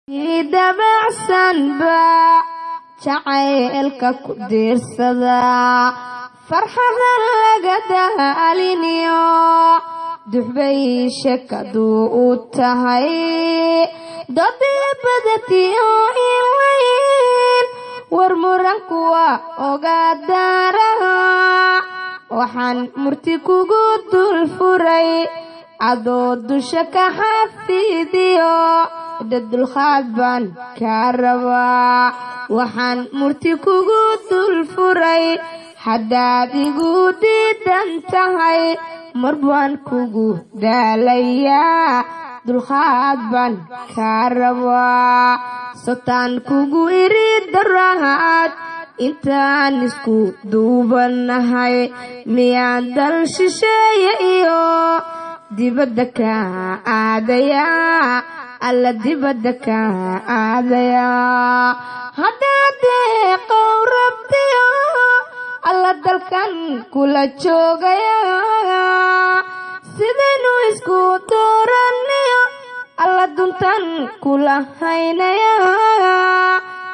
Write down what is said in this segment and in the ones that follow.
dabacsan baa jacaylka ku diirsadaa farxada laga daaliniyo duxbay sheekadu u tahay dadii badatiyo ilweyn war muranku waa ogaadaaraha waxaan murti kugu dul furay adoo dusha ka xafidiyo dulqaad baan kaa rabaa waxaan murti kugu dul furay haddaad igu diidan tahay mar baan kugu daalayaa dulqaad baan kaa rabaa sotaan kugu iri darahaad intaan isku duubanahay miyaan dal shisheeye iyo dibadda ka aadayaa alla dibadda ka aadayaa haddaad deeqow rabtiyo alla dalkan kula joogaya sidaynu isku dooraniyo alla duntan kula haynaya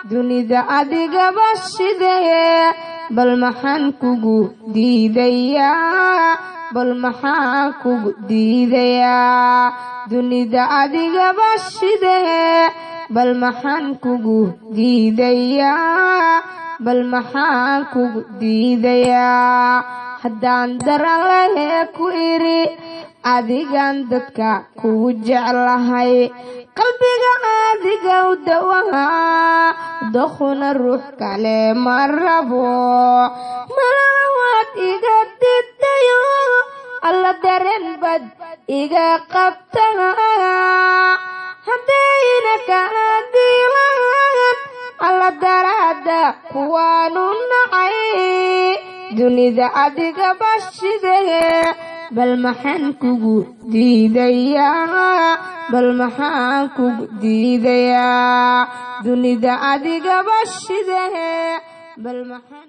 dunida adigaba shidee bal maxaan kugu diidayaa bal maxaan kugu diidayaa dunida adigaba shidee bal maxaan kugu diidayaa bal maxaan kugu diidayaa haddaan daran lahee ku iri adigan dadka kugu jeclahay qalbiga adiga u dawahaa dokhuna ruux kale ma rabo malawaad iga didayo alla dareen bad iga qabtaa haddayna kaa diilaan alla daraada kuwaanu nacay dunida adiga bashidee bal maxaan kugu diidayaa bal maxaan kugu diidayaa dunida adiga bashidee bal maxaan